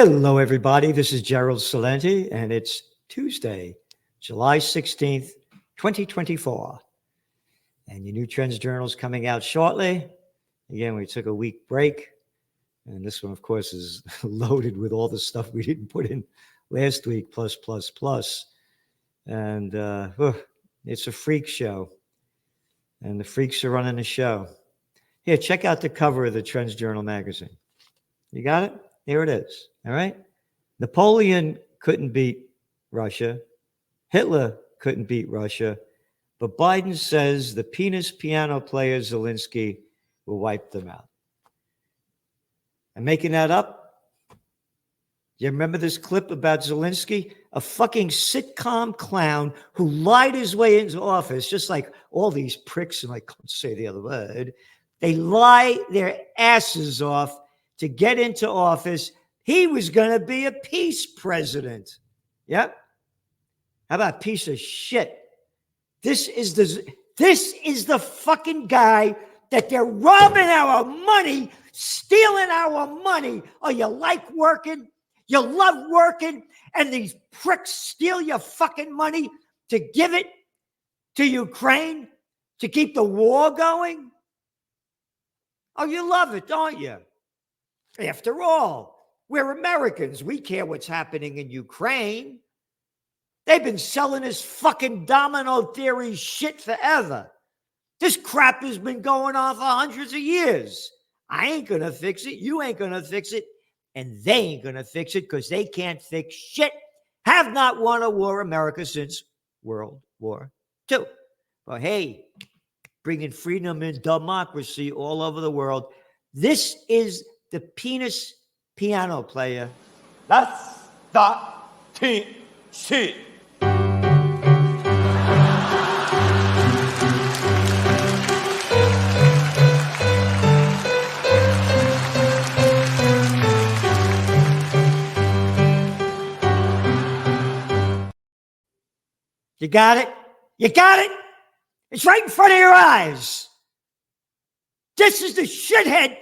Hello, everybody. This is Gerald Salenti, and it's Tuesday, July 16th, 2024. And your new Trends Journal is coming out shortly. Again, we took a week break, and this one, of course, is loaded with all the stuff we didn't put in last week, plus. And it's a freak show, and the freaks are running the show. Here, check out the cover of the Trends Journal magazine. You got it? Here it is. All right. Napoleon couldn't beat Russia. Hitler couldn't beat Russia. But Biden says the penis piano player Zelensky will wipe them out. I'm making that up. You remember this clip about Zelensky? A fucking sitcom clown who lied his way into office, just like all these pricks, and I can't say the other word. They lie their asses off to get into office. He was going to be a peace president. Yep. How about piece of shit? This is the fucking guy that they're robbing our money, stealing our money. Oh, you like working? You love working? And these pricks steal your fucking money to give it to Ukraine to keep the war going? Oh, you love it, don't you? After all, we're Americans. We care what's happening in Ukraine. They've been selling this fucking domino theory shit forever. This crap has been going on for hundreds of years. I ain't going to fix it. You ain't going to fix it. And they ain't going to fix it because they can't fix shit. Have not won a war, America, since World War II. But hey, bringing freedom and democracy all over the world. This is the penis piano player. That's that shit. You got it? You got it? It's right in front of your eyes. This is the shithead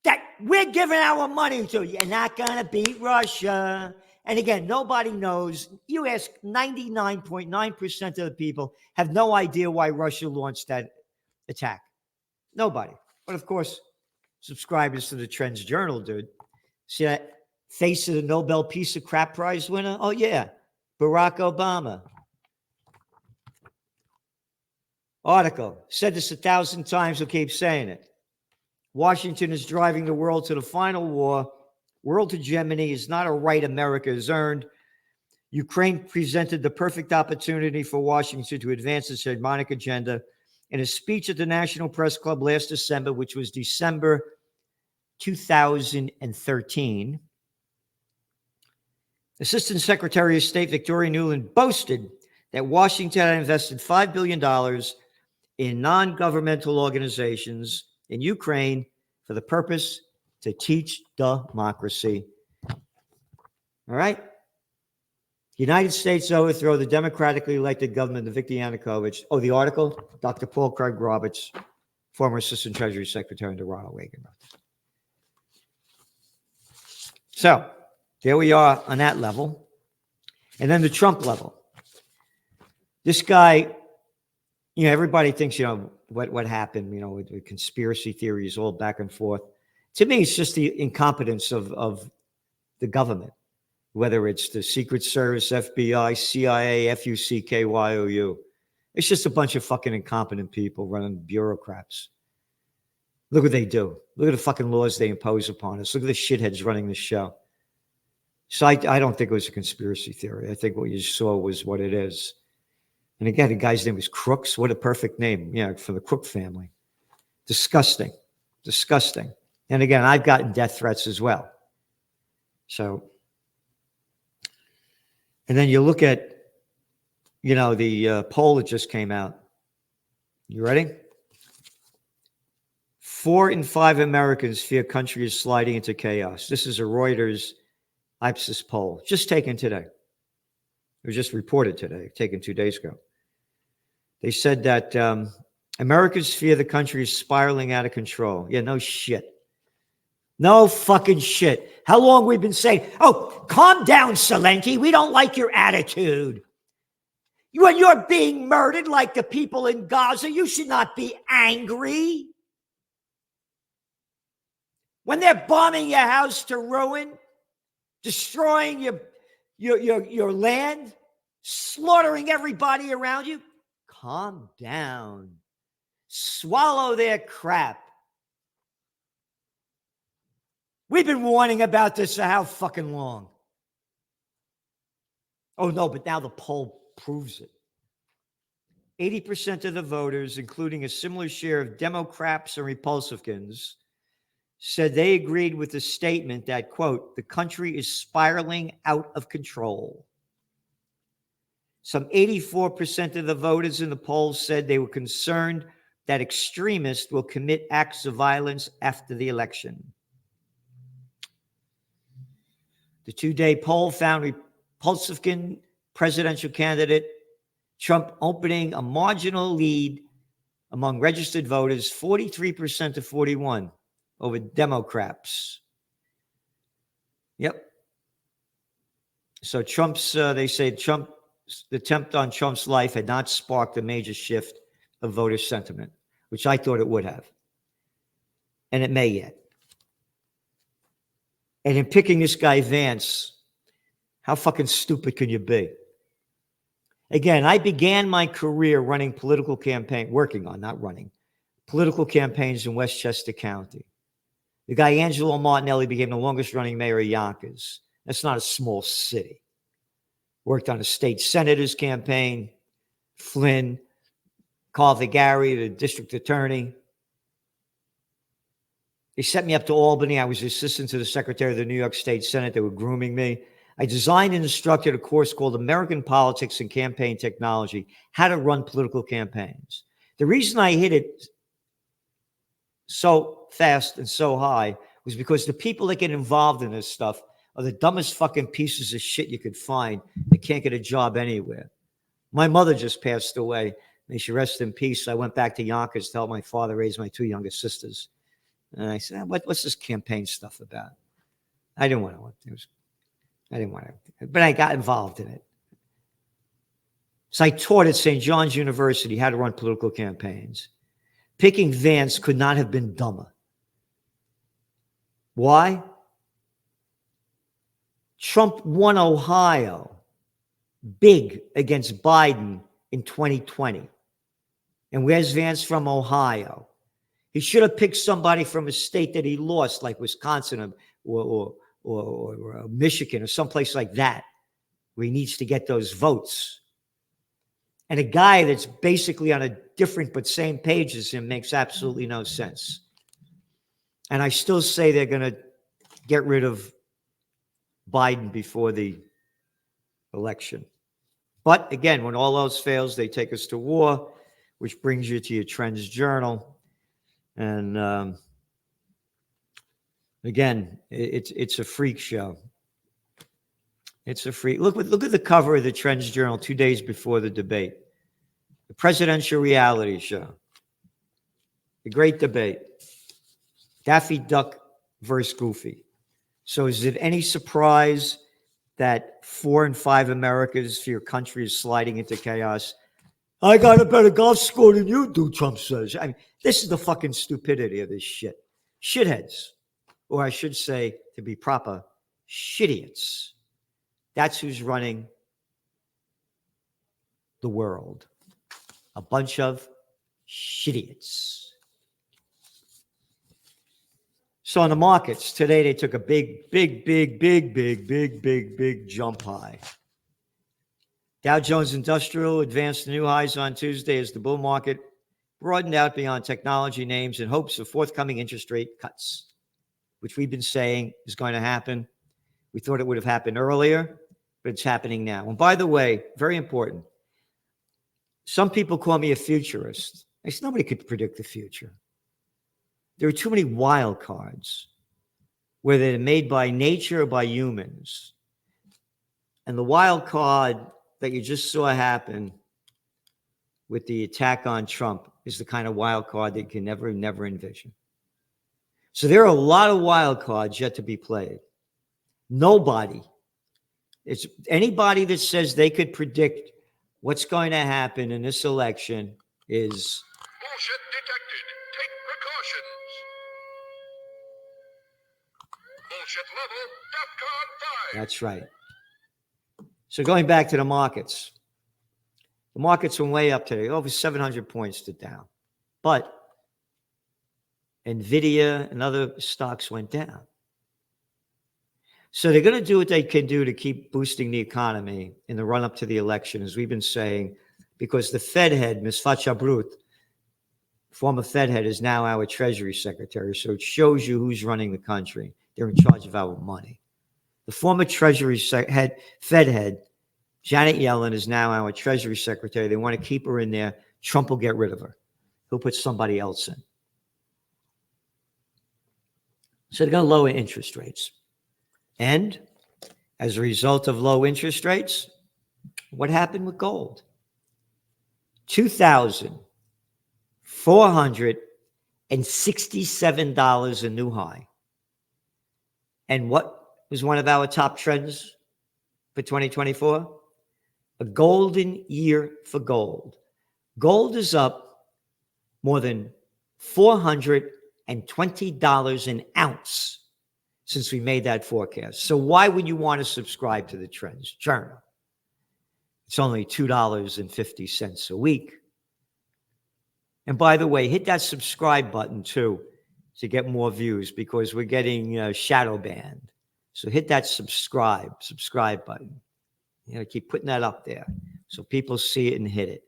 that we're giving our money to. You're not going to beat Russia. And again, nobody knows. You ask 99.9% of the people have no idea why Russia launched that attack. Nobody. But of course, subscribers to the Trends Journal, dude. See that face of the Nobel Peace of Crap Prize winner? Oh, yeah. Barack Obama. Article. Said this 1,000 times. We'll keep saying it. Washington is driving the world to the final war. World hegemony is not a right America has earned. Ukraine presented the perfect opportunity for Washington to advance its hegemonic agenda. In a speech at the National Press Club last December, which was December 2013, Assistant Secretary of State Victoria Nuland boasted that Washington had invested $5 billion in non-governmental organizations in Ukraine for the purpose to teach democracy. All right? The United States overthrow the democratically elected government of Viktor Yanukovych. Oh, the article? Dr. Paul Craig Roberts, former Assistant Treasury Secretary under Ronald Reagan. So, there we are on that level. And then the Trump level. This guy, everybody thinks, what happened, with the conspiracy theories all back and forth. To me, it's just the incompetence of the government, whether it's the Secret Service, FBI, CIA, FUCKYOU. It's just a bunch of fucking incompetent people running bureaucrats. Look what they do. Look at the fucking laws they impose upon us. Look at the shitheads running the show. So I don't think it was a conspiracy theory. I think what you saw was what it is. And again, the guy's name was Crooks. What a perfect name, for the Crook family. Disgusting. And again, I've gotten death threats as well. So, and then you look at, the poll that just came out. You ready? 4 in 5 Americans fear country is sliding into chaos. This is a Reuters Ipsos poll, just taken today. It was just reported today, taken 2 days ago. They said that Americans fear the country is spiraling out of control. Yeah, no shit. No fucking shit. How long we've been saying, oh, calm down, Zelensky. We don't like your attitude. When you're being murdered like the people in Gaza, you should not be angry. When they're bombing your house to ruin, destroying your land, slaughtering everybody around you, calm down. Swallow their crap. We've been warning about this for how fucking long? Oh, no, but now the poll proves it. 80% of the voters, including a similar share of Democrats and Republicans, said they agreed with the statement that, quote, the country is spiraling out of control. Some 84% of the voters in the polls said they were concerned that extremists will commit acts of violence after the election. The two-day poll found Republican presidential candidate Trump opening a marginal lead among registered voters, 43% to 41%, over Democrats. Yep. So they say Trump's attempt on Trump's life had not sparked a major shift of voter sentiment, which I thought it would have. And it may yet. And in picking this guy Vance, how fucking stupid can you be? Again, I began my career running political campaigns in Westchester County. The guy Angelo Martinelli became the longest running mayor of Yonkers. That's not a small city. Worked on a state senator's campaign, Flynn, Carl Vigari, the district attorney. They sent me up to Albany. I was assistant to the secretary of the New York State Senate. They were grooming me. I designed and instructed a course called American Politics and Campaign Technology, how to run political campaigns. The reason I hit it so fast and so high was because the people that get involved in this stuff are the dumbest fucking pieces of shit you could find. They can't get a job anywhere. My mother just passed away. May she rest in peace. I went back to Yonkers to help my father raise my two youngest sisters. And I said, what's this campaign stuff about? I didn't want to, but I got involved in it. So I taught at St. John's University how to run political campaigns. Picking Vance could not have been dumber. Why? Trump won Ohio big against Biden in 2020. And where's Vance from? Ohio. He should have picked somebody from a state that he lost, like Wisconsin or Michigan or someplace like that, where he needs to get those votes. And a guy that's basically on a different but same page as him makes absolutely no sense. And I still say they're going to get rid of Biden before the election. But again, when all else fails, they take us to war, which brings you to your Trends Journal. And again, it's a freak show. It's a freak. Look at the cover of the Trends Journal 2 days before the debate. The presidential reality show. The great debate. Daffy Duck versus Goofy. So is it any surprise that 4 in 5 Americans for your country is sliding into chaos? I got a better golf score than you do, Trump says. I mean, this is the fucking stupidity of this shit. Shitheads. Or I should say, to be proper, shitidiots. That's who's running the world. A bunch of shitidiots. So on the markets, today they took a big jump high. Dow Jones Industrial advanced to new highs on Tuesday as the bull market broadened out beyond technology names in hopes of forthcoming interest rate cuts, which we've been saying is going to happen. We thought it would have happened earlier, but it's happening now. And by the way, very important, some people call me a futurist. I said, nobody could predict the future. There are too many wild cards, whether they're made by nature or by humans. And the wild card that you just saw happen with the attack on Trump is the kind of wild card that you can never envision. So there are a lot of wild cards yet to be played. Nobody, it's anybody that says they could predict what's going to happen in this election is Bullshit detected. Take precautions. Bullshit level, DEFCON 5. that's right. So going back to the markets went way up today, over 700 points to down. But NVIDIA and other stocks went down. So they're going to do what they can do to keep boosting the economy in the run-up to the election, as we've been saying, because the Fed head, Ms. Fatchabrut, former Fed head, is now our Treasury Secretary. So it shows you who's running the country. They're in charge of our money. The former Treasury Fed head, Janet Yellen, is now our Treasury Secretary. They want to keep her in there. Trump will get rid of her. He'll put somebody else in. So they're going to lower interest rates. And as a result of low interest rates, what happened with gold? $2,467, a new high. And what was one of our top trends for 2024? A golden year for gold. Gold is up more than $420 an ounce since we made that forecast. So why would you want to subscribe to the Trends Journal? It's only $2.50 a week. And by the way, hit that subscribe button too to get more views, because we're getting shadow banned. So hit that subscribe button. Keep putting that up there so people see it and hit it.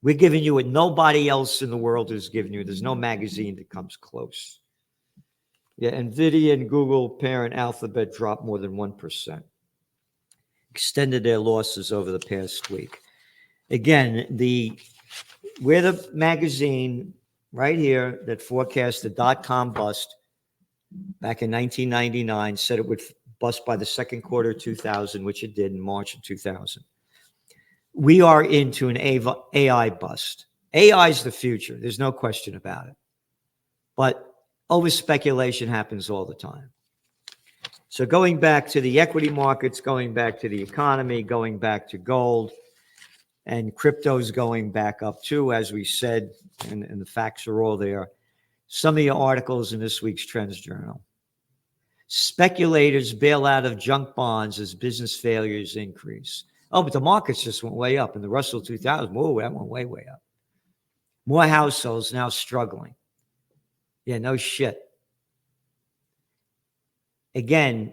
We're giving you what nobody else in the world is giving you. There's no magazine that comes close. Yeah, NVIDIA and Google parent Alphabet dropped more than 1%. Extended their losses over the past week. Again, we're the magazine right here that forecast the dot-com bust back in 1999, said it would bust by the second quarter of 2000, which it did in March of 2000. We are into an AI bust. AI is the future. There's no question about it. But over speculation happens all the time. So going back to the equity markets, going back to the economy, going back to gold, and crypto's going back up too, as we said, and the facts are all there. Some of your articles in this week's Trends Journal. Speculators bail out of junk bonds as business failures increase. Oh, but the markets just went way up. And the Russell 2000, whoa, that went way, way up. More households now struggling. Yeah, no shit. Again,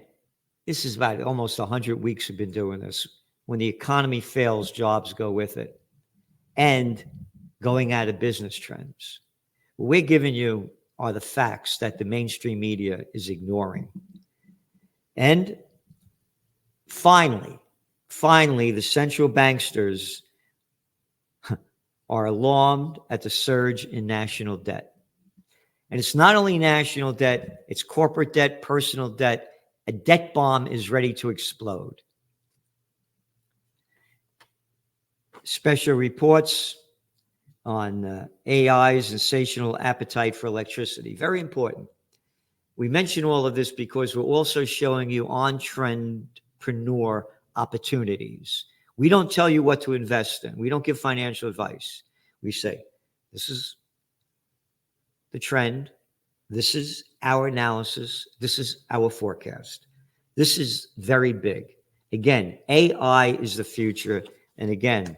this is about almost 100 weeks we've been doing this. When the economy fails, jobs go with it. And going out of business trends. What we're giving you are the facts that the mainstream media is ignoring. And finally, the central banksters are alarmed at the surge in national debt. And it's not only national debt, it's corporate debt, personal debt. A debt bomb is ready to explode. Special reports on AI's sensational appetite for electricity. Very important. We mention all of this because we're also showing you entrepreneur opportunities. We don't tell you what to invest in. We don't give financial advice. We say, this is the trend. This is our analysis. This is our forecast. This is very big. Again, AI is the future. And again,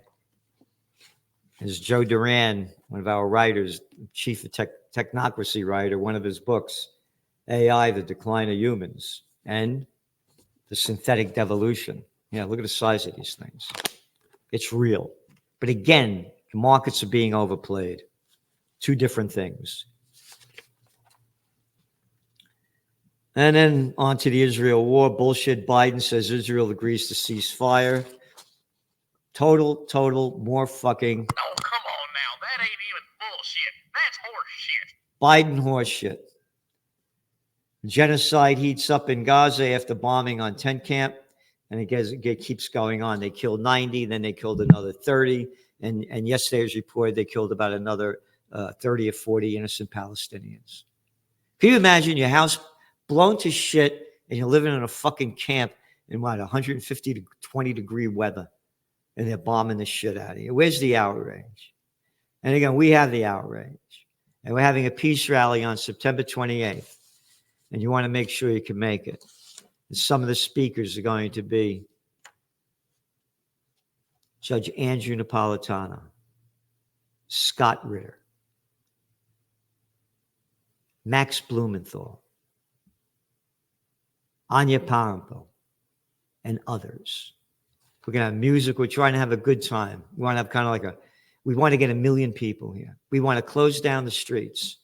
as Joe Duran, one of our writers, chief of technocracy writer, one of his books, AI, The Decline of Humans, and the Synthetic Devolution. Yeah, look at the size of these things. It's real. But again, the markets are being overplayed. Two different things. And then on to the Israel war. Bullshit. Biden says Israel agrees to cease fire. Total, more fucking. Oh, come on now. That ain't even bullshit. That's horse shit. Biden horse shit. Genocide heats up in Gaza after bombing on tent camp. And it keeps going on. They killed 90, then they killed another 30. And yesterday's report, they killed about another 30 or 40 innocent Palestinians. Can you imagine your house blown to shit and you're living in a fucking camp in what, 150 to 20 degree weather, and they're bombing the shit out of you? Where's the outrage? And again, we have the outrage. And we're having a peace rally on September 28th. And you want to make sure you can make it. And some of the speakers are going to be Judge Andrew Napolitano, Scott Ritter, Max Blumenthal, Anya Parampil, and others. We're going to have music. We're trying to have a good time. We want to have kind of like we want to get 1 million people here. We want to close down the streets.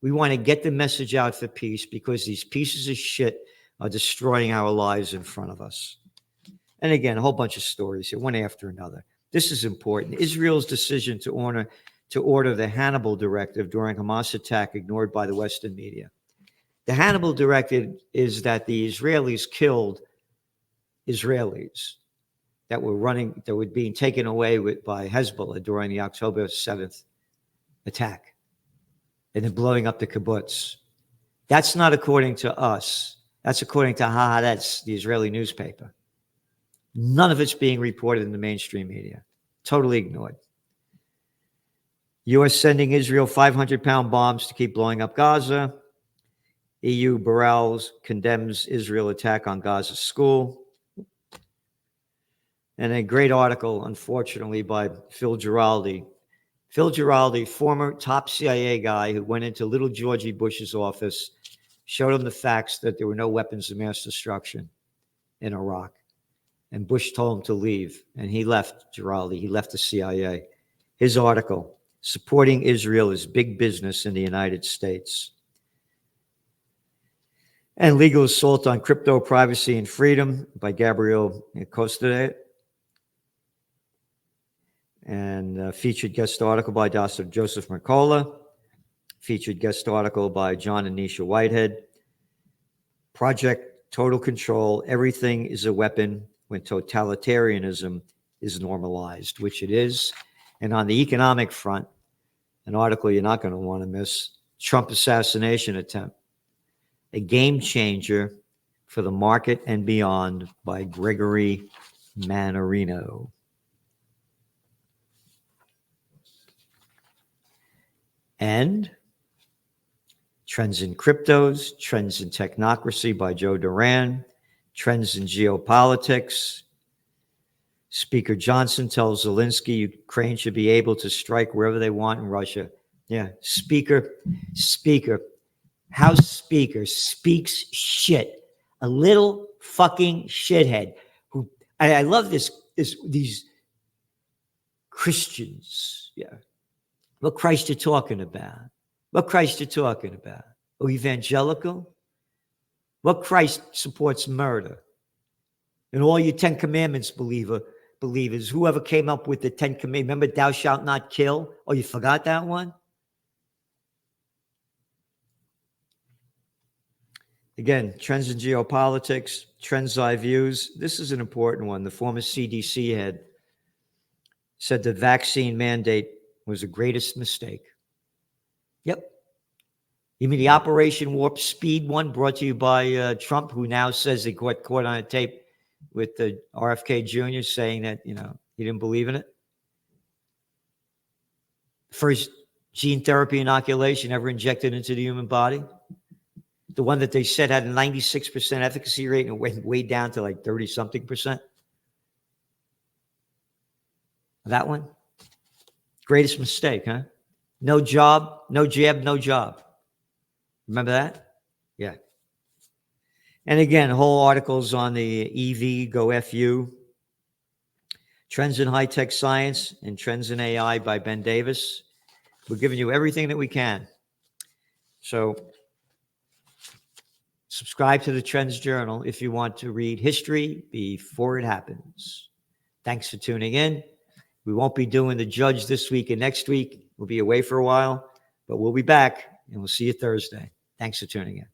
We want to get the message out for peace because these pieces of shit are destroying our lives in front of us. And again, a whole bunch of stories here, one after another. This is important. Israel's decision to order the Hannibal Directive during Hamas attack ignored by the Western media. The Hannibal Directive is that the Israelis killed Israelis that were being taken away by Hezbollah during the October 7th attack, and then blowing up the kibbutz. That's not according to us. That's according to Haaretz, the Israeli newspaper. None of it's being reported in the mainstream media. Totally ignored. U.S. sending Israel 500-pound bombs to keep blowing up Gaza. EU Barrels condemns Israel attack on Gaza school. And a great article, unfortunately, by Phil Giraldi. Phil Giraldi, former top CIA guy who went into little Georgie Bush's office, showed him the facts that there were no weapons of mass destruction in Iraq. And Bush told him to leave. And he left, Giraldi. He left the CIA. His article, Supporting Israel is Big Business in the United States. And Legal Assault on Crypto Privacy and Freedom by Gabriel Costade. And featured guest article by Dr. Joseph Mercola. Featured guest article by John and Nisha Whitehead. Project Total Control. Everything is a weapon when totalitarianism is normalized, which it is. And on the economic front, an article you're not going to want to miss, Trump assassination attempt. A game changer for the market and beyond by Gregory Mannarino. And Trends in Cryptos, Trends in Technocracy by Joe Duran, Trends in Geopolitics. Speaker Johnson tells Zelensky Ukraine should be able to strike wherever they want in Russia. Yeah, Speaker, House Speaker speaks shit. A little fucking shithead. Who I love these Christians. Yeah. What Christ you're talking about? What Christ you're talking about? Oh, evangelical? What Christ supports murder? And all you 10 Commandments believers, whoever came up with the 10 Commandments, remember thou shalt not kill? Oh, you forgot that one? Again, Trends in Geopolitics, Trends I Views. This is an important one. The former CDC head said the vaccine mandate was the greatest mistake. Yep. You mean the Operation Warp Speed one brought to you by Trump, who now says they got caught on a tape with the RFK Jr. saying that, he didn't believe in it? First gene therapy inoculation ever injected into the human body. The one that they said had a 96% efficacy rate and went way down to like 30-something%. That one? Greatest mistake, huh? No job, no jab, no job. Remember that? Yeah. And again, whole articles on the EV, Go FU, Trends in High-Tech Science, and Trends in AI by Ben Davis. We're giving you everything that we can. So subscribe to the Trends Journal if you want to read history before it happens. Thanks for tuning in. We won't be doing the Judge this week and next week. We'll be away for a while, but we'll be back, and we'll see you Thursday. Thanks for tuning in.